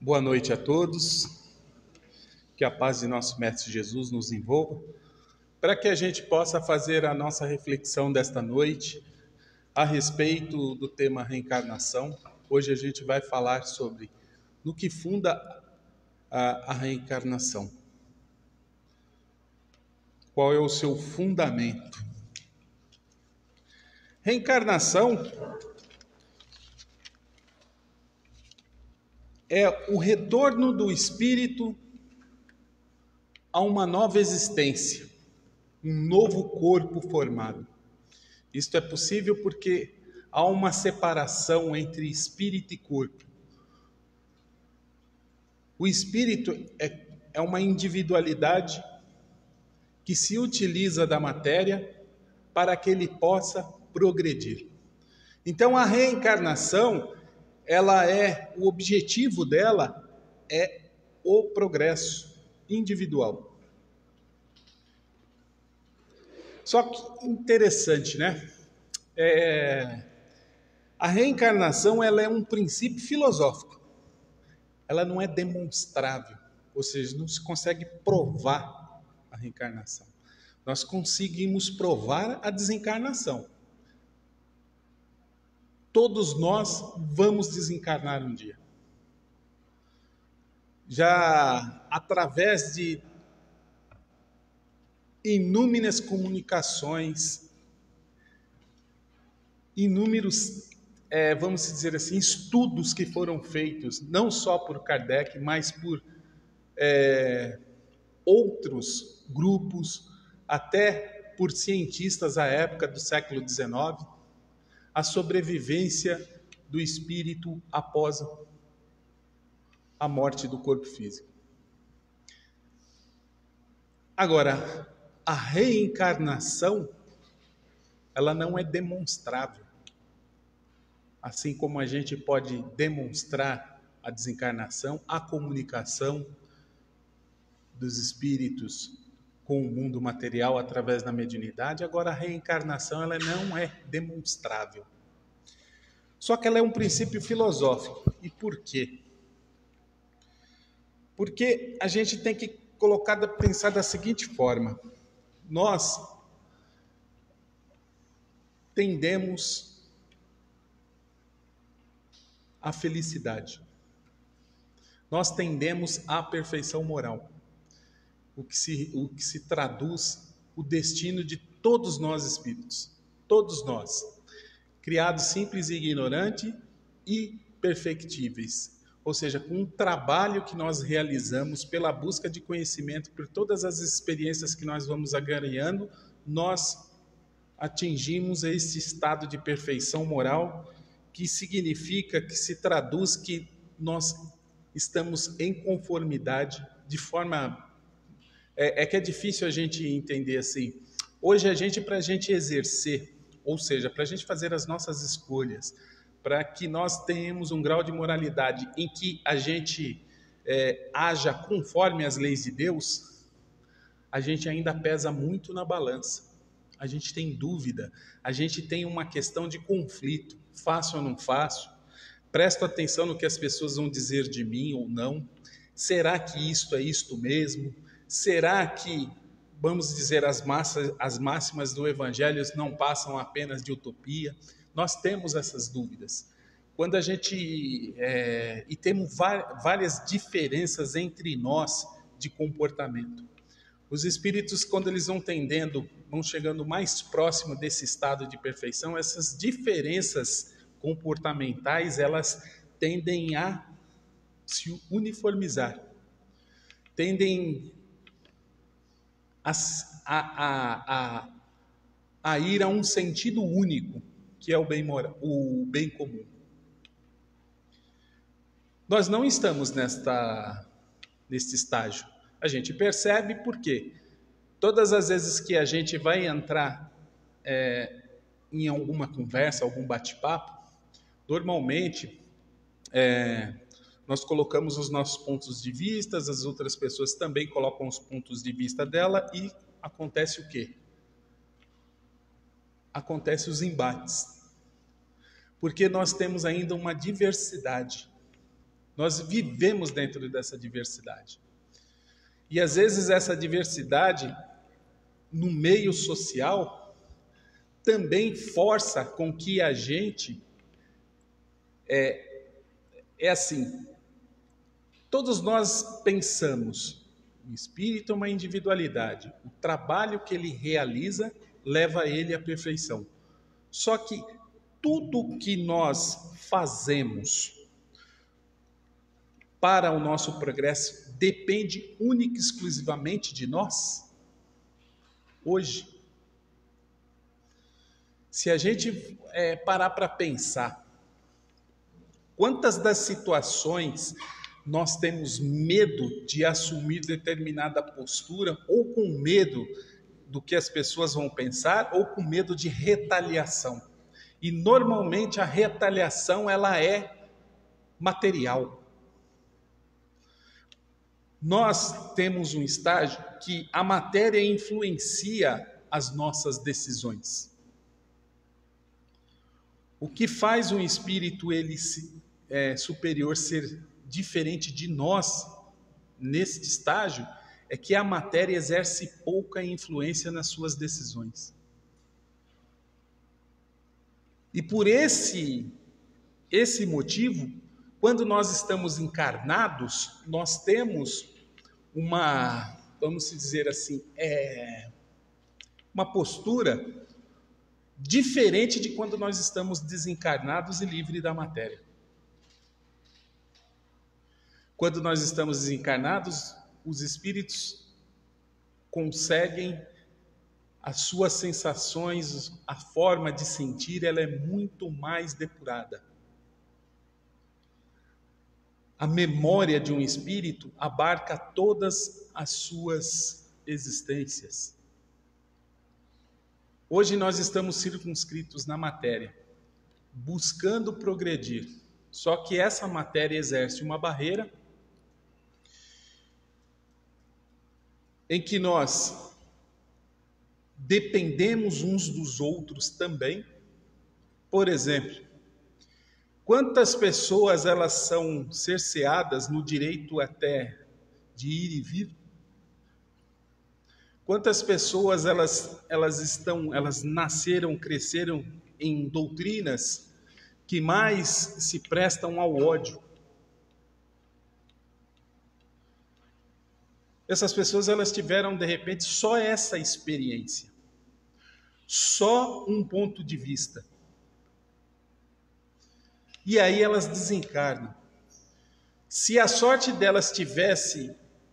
Boa noite a todos, que a paz de nosso Mestre Jesus nos envolva, para que a gente possa fazer a nossa reflexão desta noite a respeito do tema reencarnação. Hoje a gente vai falar sobre no que funda a reencarnação. Qual é o seu fundamento? Reencarnação é o retorno do espírito a uma nova existência, um novo corpo formado. Isto é possível porque há uma separação entre espírito e corpo. O espírito é uma individualidade que se utiliza da matéria para que ele possa progredir. Então a reencarnação, o objetivo dela é o progresso individual. Só que interessante, né? A reencarnação ela é um princípio filosófico. Ela não é demonstrável, ou seja, não se consegue provar a reencarnação. Nós conseguimos provar a desencarnação. Todos nós vamos desencarnar um dia. Já através de inúmeras comunicações, inúmeros, vamos dizer assim, estudos que foram feitos, não só por Kardec, mas por outros grupos, até por cientistas à época do século XIX, a sobrevivência do espírito após a morte do corpo físico. Agora, a reencarnação, ela não é demonstrável. Assim como a gente pode demonstrar a desencarnação, a comunicação dos espíritos com o mundo material através da mediunidade, agora a reencarnação ela não é demonstrável. Só que ela é um princípio filosófico. E por quê? Porque a gente tem que pensar da seguinte forma: nós tendemos à felicidade. Nós tendemos à perfeição moral. O que se traduz o destino de todos nós espíritos. Todos nós. Criados simples e ignorantes e perfectíveis. Ou seja, com um trabalho que nós realizamos pela busca de conhecimento, por todas as experiências que nós vamos agariando, nós atingimos esse estado de perfeição moral, que significa, que se traduz que nós estamos em conformidade de forma... que é difícil a gente entender assim. Hoje para a gente exercer, ou seja, para a gente fazer as nossas escolhas, para que nós tenhamos um grau de moralidade em que a gente haja conforme as leis de Deus, a gente ainda pesa muito na balança. A gente tem dúvida, a gente tem uma questão de conflito, faço ou não faço? Presto atenção no que as pessoas vão dizer de mim ou não? Será que isto é isto mesmo? Será que, vamos dizer, as máximas do Evangelho não passam apenas de utopia? Nós temos essas dúvidas. Quando a gente... e temos várias diferenças entre nós de comportamento. Os espíritos, quando eles vão chegando mais próximo desse estado de perfeição, essas diferenças comportamentais, elas tendem a se uniformizar. Tendem a ir a um sentido único, que é o bem comum. Nós não estamos neste estágio. A gente percebe porque todas as vezes que a gente vai entrar em alguma conversa, algum bate-papo, normalmente nós colocamos os nossos pontos de vista, as outras pessoas também colocam os pontos de vista dela e acontece o quê? Acontece os embates. Porque nós temos ainda uma diversidade. Nós vivemos dentro dessa diversidade. E às vezes essa diversidade no meio social também força com que a gente assim, todos nós pensamos, o espírito é uma individualidade, o trabalho que ele realiza leva ele à perfeição. Só que tudo que nós fazemos para o nosso progresso depende única e exclusivamente de nós? Hoje, se a gente parar para pensar, quantas das situações nós temos medo de assumir determinada postura, ou com medo do que as pessoas vão pensar, ou com medo de retaliação. E normalmente a retaliação ela é material. Nós temos um estágio que a matéria influencia as nossas decisões. O que faz um espírito superior ser diferente de nós neste estágio é que a matéria exerce pouca influência nas suas decisões. E por esse motivo, quando nós estamos encarnados, nós temos vamos dizer assim, uma postura diferente de quando nós estamos desencarnados e livres da matéria. Quando nós estamos desencarnados, os espíritos conseguem as suas sensações, a forma de sentir, ela é muito mais depurada. A memória de um espírito abarca todas as suas existências. Hoje nós estamos circunscritos na matéria, buscando progredir. Só que essa matéria exerce uma barreira em que nós dependemos uns dos outros também. Por exemplo, quantas pessoas elas são cerceadas no direito até de ir e vir? Quantas pessoas elas nasceram, cresceram em doutrinas que mais se prestam ao ódio? Essas pessoas elas tiveram de repente só essa experiência, só um ponto de vista. E aí elas desencarnam. Se a sorte delas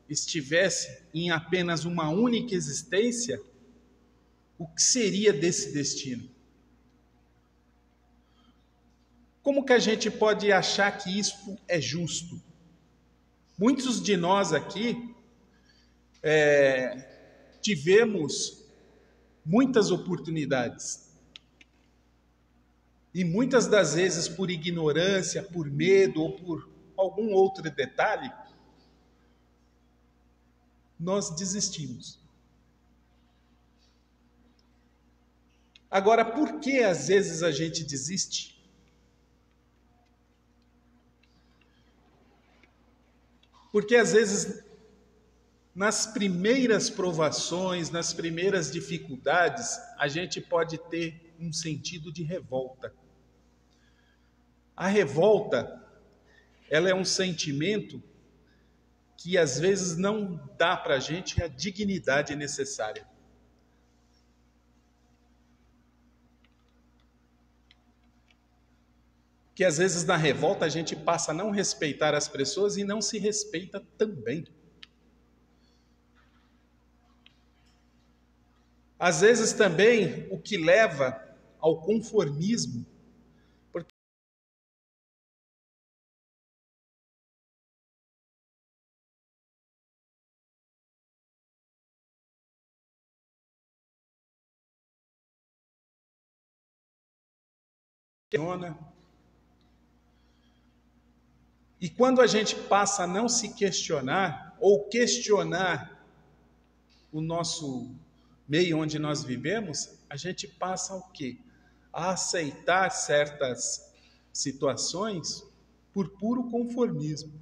estivesse em apenas uma única existência, o que seria desse destino? Como que a gente pode achar que isso é justo? Muitos de nós aqui tivemos muitas oportunidades. E muitas das vezes, por ignorância, por medo ou por algum outro detalhe, nós desistimos. Agora, por que às vezes a gente desiste? Porque às vezes, nas primeiras provações, nas primeiras dificuldades, a gente pode ter um sentido de revolta. A revolta, ela é um sentimento que às vezes não dá para a gente a dignidade necessária. Que às vezes na revolta a gente passa a não respeitar as pessoas e não se respeita também. Às vezes também o que leva ao conformismo, porque e quando a gente passa a não se questionar ou questionar o nosso meio onde nós vivemos, a gente passa o quê? A aceitar certas situações por puro conformismo.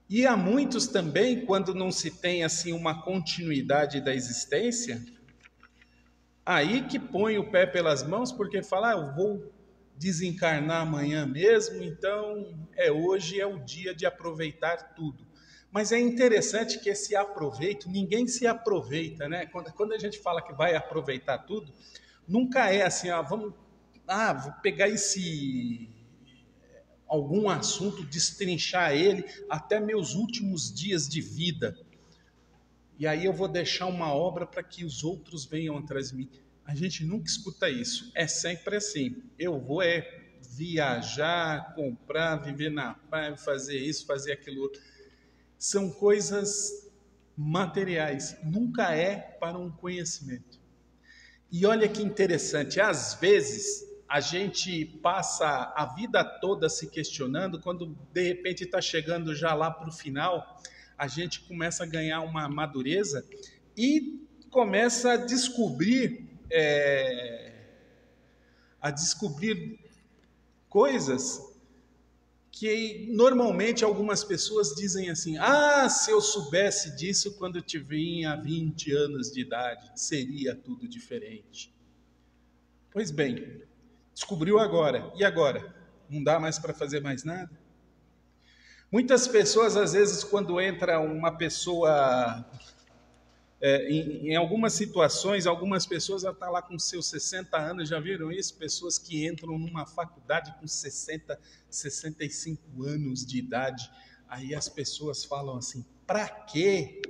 E há muitos também, quando não se tem assim uma continuidade da existência, aí que põe o pé pelas mãos, porque fala, eu vou desencarnar amanhã mesmo, então hoje é o dia de aproveitar tudo. Mas é interessante que esse aproveito, ninguém se aproveita, né? Quando a gente fala que vai aproveitar tudo, nunca é assim, vou pegar algum assunto, destrinchar ele até meus últimos dias de vida. E aí eu vou deixar uma obra para que os outros venham atrás de mim. A gente nunca escuta isso. É sempre assim. Eu vou viajar, comprar, viver na paz, fazer isso, fazer aquilo outro. São coisas materiais. Nunca é para um conhecimento. E olha que interessante. Às vezes a gente passa a vida toda se questionando, quando de repente está chegando já lá para o final, a gente começa a ganhar uma madureza e começa a descobrir coisas que normalmente algumas pessoas dizem assim: se eu soubesse disso quando eu tinha 20 anos de idade, seria tudo diferente. Pois bem, descobriu agora. E agora? Não dá mais para fazer mais nada? Muitas pessoas, às vezes, quando entra uma pessoa em algumas situações, algumas pessoas já estão lá com seus 60 anos, já viram isso? Pessoas que entram numa faculdade com 60, 65 anos de idade. Aí as pessoas falam assim: para quê?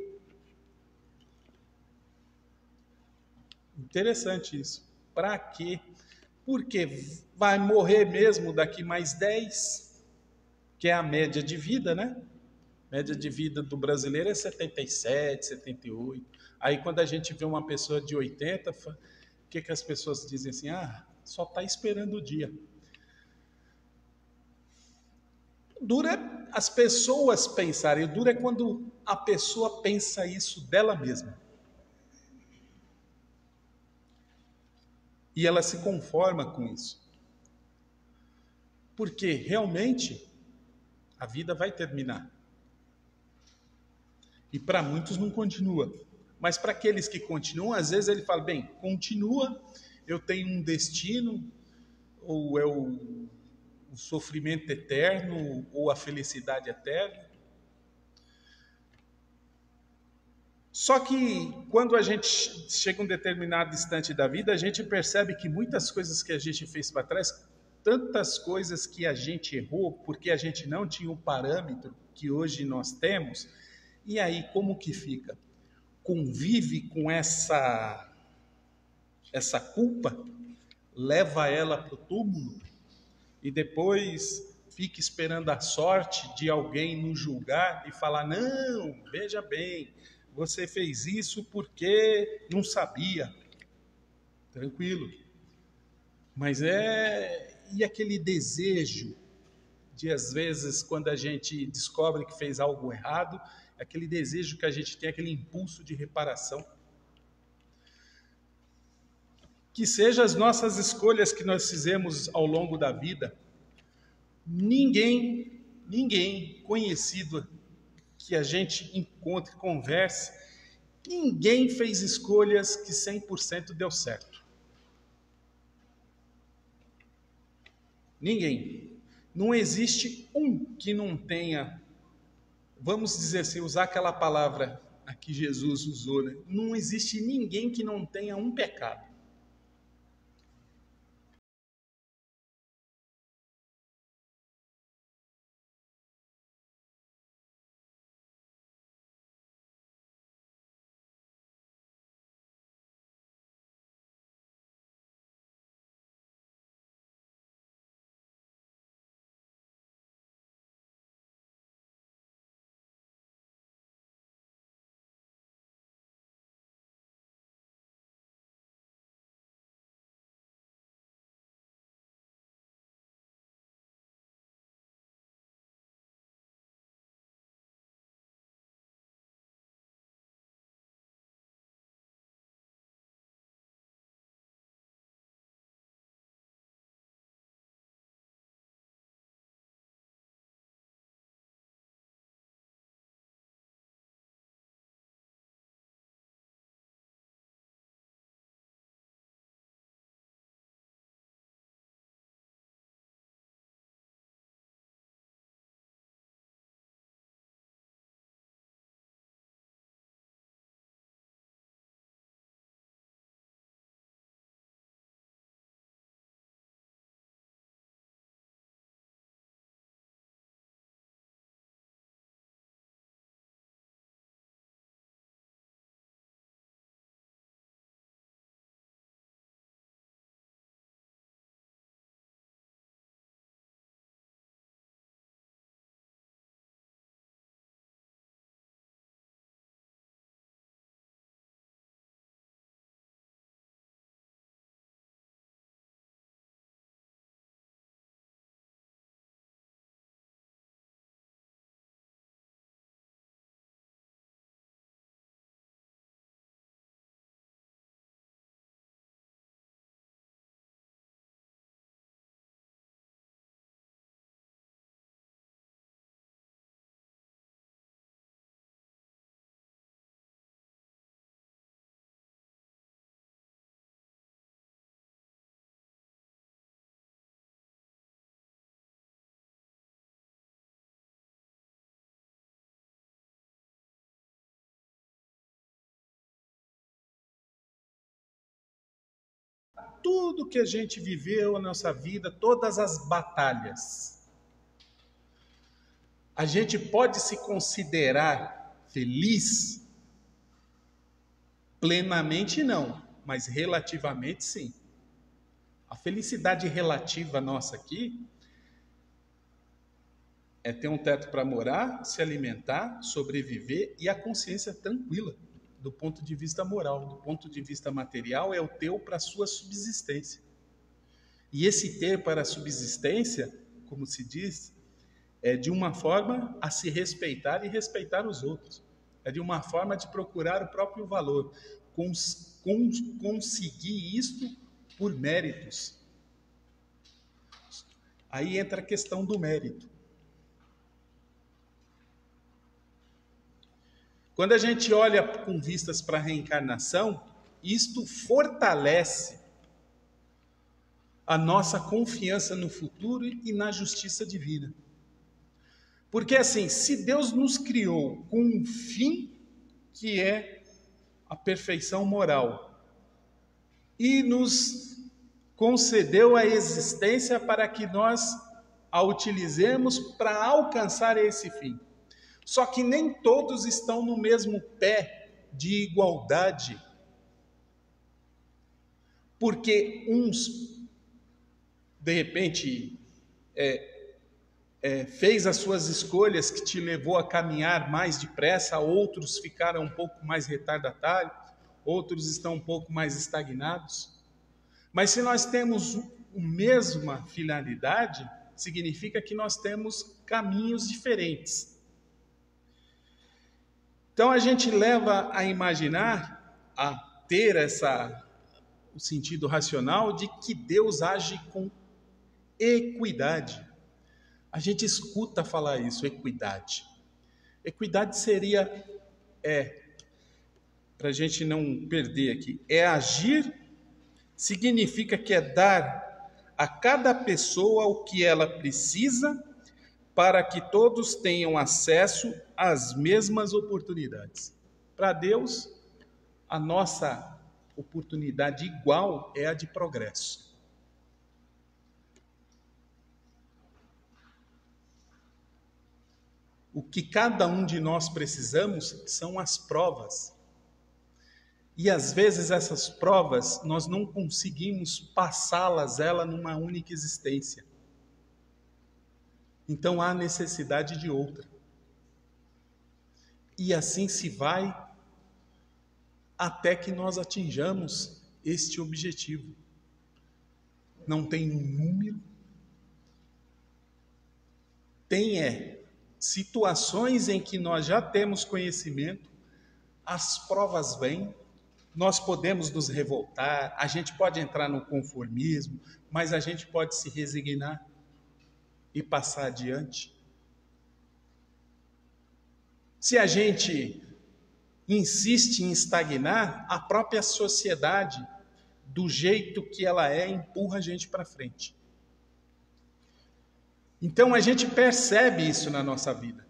Interessante isso. Para quê? Porque vai morrer mesmo daqui mais 10, que é a média de vida, né? A média de vida do brasileiro é 77, 78. Aí quando a gente vê uma pessoa de 80, o que as pessoas dizem assim? Só está esperando o dia. Dura as pessoas pensarem, dura é quando a pessoa pensa isso dela mesma. E ela se conforma com isso. Porque realmente a vida vai terminar. E para muitos não continua. Mas para aqueles que continuam, às vezes ele fala: bem, continua, eu tenho um destino, ou é o sofrimento eterno, ou a felicidade eterna. Só que quando a gente chega a um determinado instante da vida, a gente percebe que muitas coisas que a gente fez para trás, tantas coisas que a gente errou, porque a gente não tinha o parâmetro que hoje nós temos, e aí como que fica? Convive com essa culpa, leva ela para o túmulo e depois fica esperando a sorte de alguém nos julgar e falar: não, veja bem, você fez isso porque não sabia. Tranquilo. Mas e aquele desejo de, às vezes, quando a gente descobre que fez algo errado, aquele desejo que a gente tem, aquele impulso de reparação. Que sejam as nossas escolhas que nós fizemos ao longo da vida. Ninguém conhecido que a gente encontre, converse, ninguém fez escolhas que 100% deu certo. Ninguém. Não existe um que não tenha, vamos dizer assim, usar aquela palavra que Jesus usou, né? Não existe ninguém que não tenha um pecado. tudo que a gente viveu na nossa vida, todas as batalhas, a gente pode se considerar feliz? Plenamente não, mas relativamente sim. A felicidade relativa nossa aqui é ter um teto para morar, se alimentar, sobreviver e a consciência tranquila, do ponto de vista moral. Do ponto de vista material, é o teu para a sua subsistência. E esse ter para a subsistência, como se diz, é de uma forma a se respeitar e respeitar os outros. É de uma forma de procurar o próprio valor. Conseguir isto por méritos. Aí entra a questão do mérito. Quando a gente olha com vistas para a reencarnação, isto fortalece a nossa confiança no futuro e na justiça divina. Porque assim, se Deus nos criou com um fim que é a perfeição moral e nos concedeu a existência para que nós a utilizemos para alcançar esse fim. Só que nem todos estão no mesmo pé de igualdade. Porque uns, de repente, fez as suas escolhas que te levou a caminhar mais depressa, outros ficaram um pouco mais retardatários, outros estão um pouco mais estagnados. Mas se nós temos a mesma finalidade, significa que nós temos caminhos diferentes. Então a gente leva a imaginar, a ter o sentido racional de que Deus age com equidade. A gente escuta falar isso, equidade. Equidade seria, para a gente não perder aqui, agir, significa que é dar a cada pessoa o que ela precisa para que todos tenham acesso às mesmas oportunidades. Para Deus, a nossa oportunidade igual é a de progresso. O que cada um de nós precisamos são as provas. E às vezes essas provas nós não conseguimos passá-las numa única existência. Então há necessidade de outra. E assim se vai até que nós atinjamos este objetivo. Não tem um número, tem situações em que nós já temos conhecimento, as provas vêm, nós podemos nos revoltar, a gente pode entrar no conformismo, mas a gente pode se resignar e passar adiante. Se a gente insiste em estagnar, a própria sociedade, do jeito que ela empurra a gente para frente. Então a gente percebe isso na nossa vida.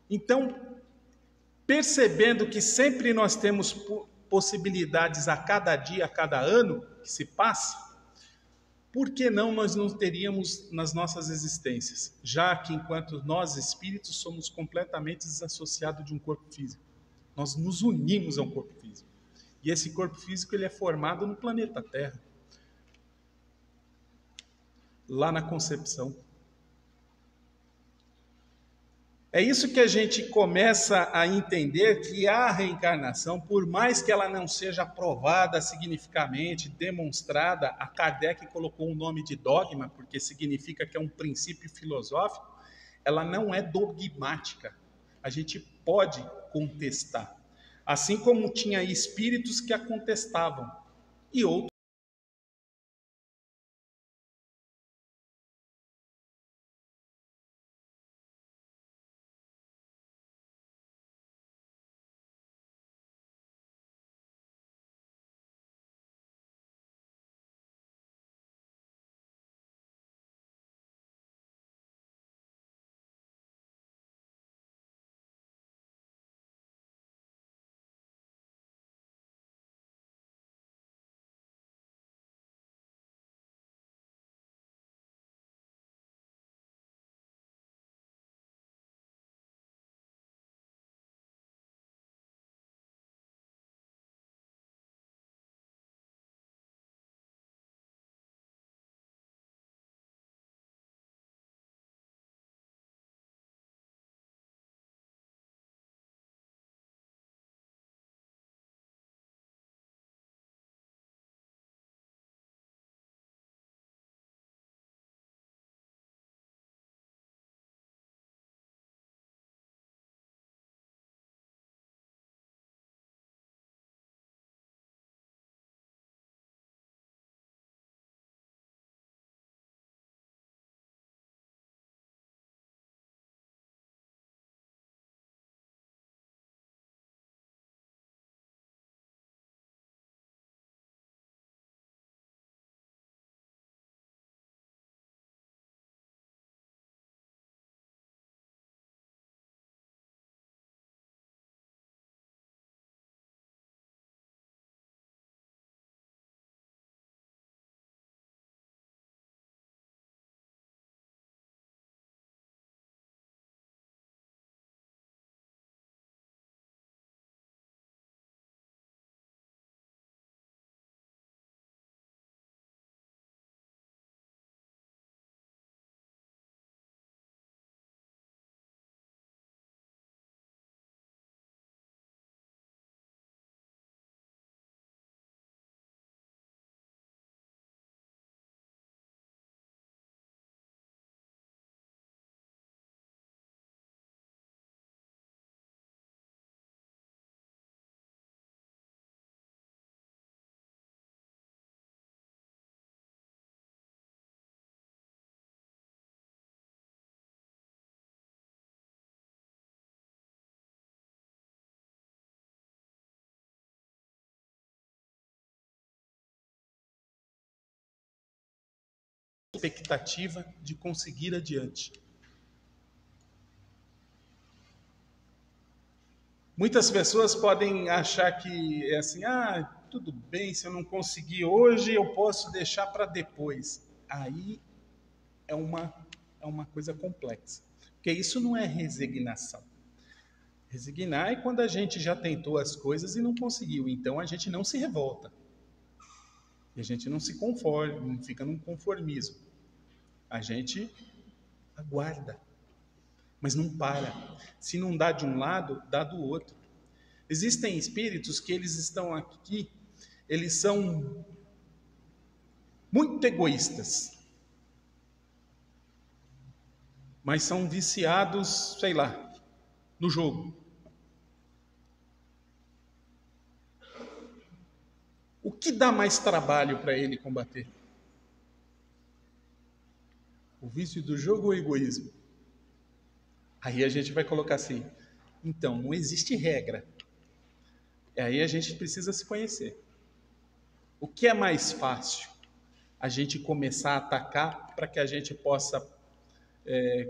Então, percebendo que sempre nós temos possibilidades a cada dia, a cada ano que se passa, por que não nós não teríamos nas nossas existências? Já que enquanto nós espíritos somos completamente desassociados de um corpo físico. Nós nos unimos a um corpo físico. E esse corpo físico ele é formado no planeta Terra. Lá na concepção. É isso que a gente começa a entender, que a reencarnação, por mais que ela não seja provada significativamente, demonstrada, a Kardec colocou o nome de dogma, porque significa que é um princípio filosófico, ela não é dogmática. A gente pode contestar. Assim como tinha espíritos que a contestavam e outros expectativa de conseguir adiante. Muitas pessoas podem achar que é assim, tudo bem, se eu não conseguir hoje, eu posso deixar para depois. Aí é uma coisa complexa. Porque isso não é resignação. Resignar é quando a gente já tentou as coisas e não conseguiu. Então a gente não se revolta. E a gente não se conforma, não fica num conformismo. A gente aguarda. Mas não para. Se não dá de um lado, dá do outro. Existem espíritos que eles estão aqui, eles são muito egoístas. Mas são viciados, sei lá, no jogo. O que dá mais trabalho para ele combater? O vício do jogo ou o egoísmo? Aí a gente vai colocar assim, então, não existe regra. Aí a gente precisa se conhecer. O que é mais fácil? A gente começar a atacar para que a gente possa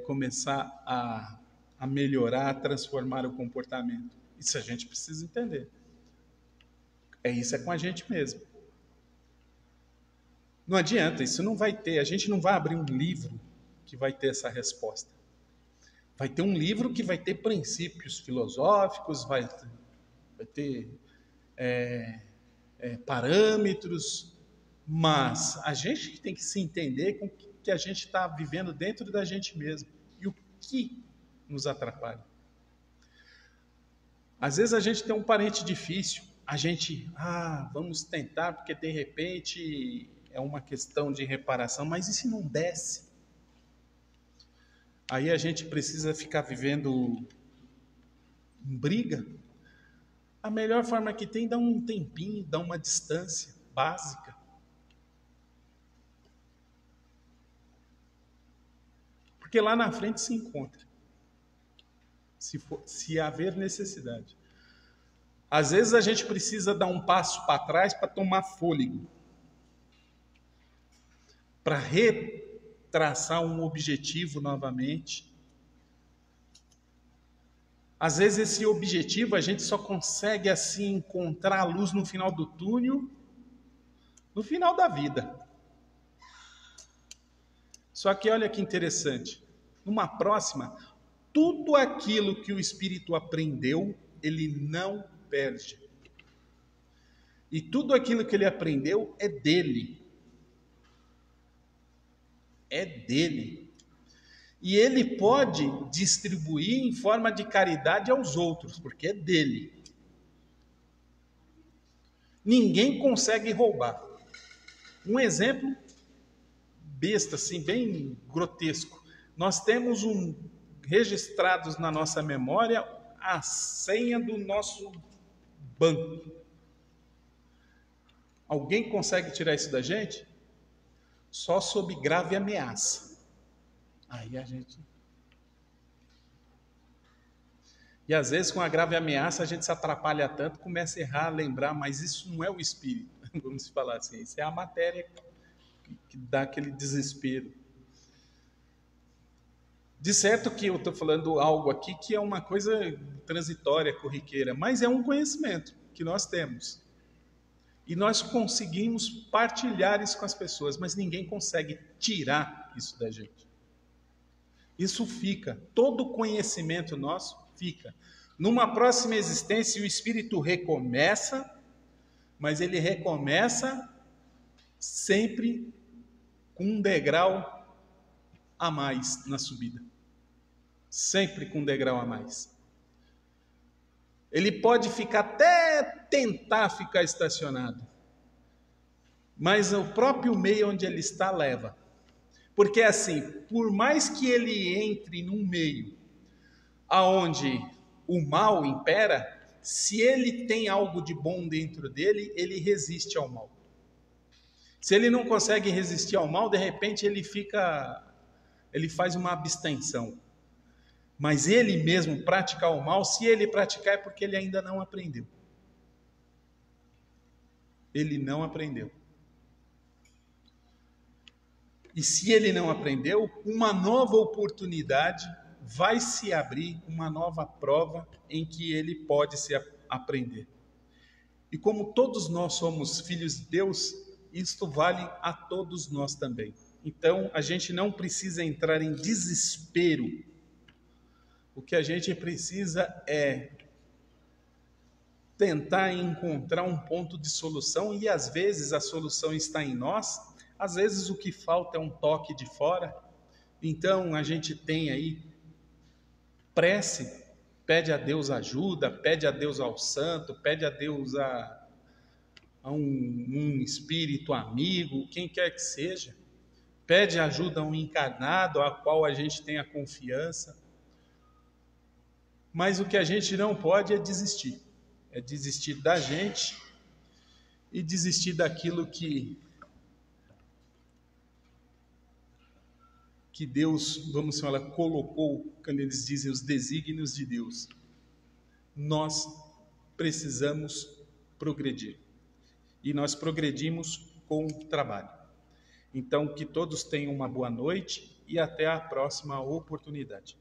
começar a melhorar, a transformar o comportamento. Isso a gente precisa entender. Isso é com a gente mesmo. Não adianta, isso não vai ter. A gente não vai abrir um livro que vai ter essa resposta. Vai ter um livro que vai ter princípios filosóficos, vai ter parâmetros, mas a gente tem que se entender com o que a gente está vivendo dentro da gente mesmo e o que nos atrapalha. Às vezes a gente tem um parente difícil, a gente, vamos tentar porque de repente é uma questão de reparação, mas e se não desce? Aí a gente precisa ficar vivendo em briga. A melhor forma que tem é dar um tempinho, dar uma distância básica. Porque lá na frente se encontra. Se haver necessidade. Às vezes a gente precisa dar um passo para trás para tomar fôlego. Para retraçar um objetivo novamente. Às vezes esse objetivo a gente só consegue assim encontrar a luz no final do túnel, no final da vida. Só que olha que interessante, numa próxima, tudo aquilo que o espírito aprendeu, ele não perde. E tudo aquilo que ele aprendeu é dele. É dele. E ele pode distribuir em forma de caridade aos outros, porque é dele. Ninguém consegue roubar. Um exemplo besta, assim, bem grotesco. Nós temos registrados na nossa memória a senha do nosso banco. Alguém consegue tirar isso da gente? Só sob grave ameaça. Aí a gente... E às vezes com a grave ameaça a gente se atrapalha tanto, começa a errar, a lembrar, mas isso não é o espírito, vamos falar assim, isso é a matéria que dá aquele desespero. De certo que eu estou falando algo aqui que é uma coisa transitória, corriqueira, mas é um conhecimento que nós temos. E nós conseguimos partilhar isso com as pessoas, mas ninguém consegue tirar isso da gente. Isso fica, todo conhecimento nosso fica. Numa próxima existência, o espírito recomeça, mas ele recomeça sempre com um degrau a mais na subida. Sempre com um degrau a mais. Ele pode ficar até tentar ficar estacionado, mas o próprio meio onde ele está leva. Porque assim, por mais que ele entre num meio aonde o mal impera, se ele tem algo de bom dentro dele, ele resiste ao mal. Se ele não consegue resistir ao mal, de repente ele faz uma abstenção. Mas ele mesmo praticar o mal, se ele praticar é porque ele ainda não aprendeu. Ele não aprendeu. E se ele não aprendeu, uma nova oportunidade vai se abrir, uma nova prova em que ele pode se aprender. E como todos nós somos filhos de Deus, isto vale a todos nós também. Então, a gente não precisa entrar em desespero. O que a gente precisa é tentar encontrar um ponto de solução, e às vezes a solução está em nós, às vezes o que falta é um toque de fora. Então, a gente tem aí prece, pede a Deus ajuda, pede a Deus ao santo, pede a Deus a um espírito amigo, quem quer que seja. Pede ajuda a um encarnado, a qual a gente tenha confiança. Mas o que a gente não pode é desistir. É desistir da gente e desistir daquilo que Deus, vamos falar, colocou, quando eles dizem os desígnios de Deus. Nós precisamos progredir. E nós progredimos com o trabalho. Então, que todos tenham uma boa noite e até a próxima oportunidade.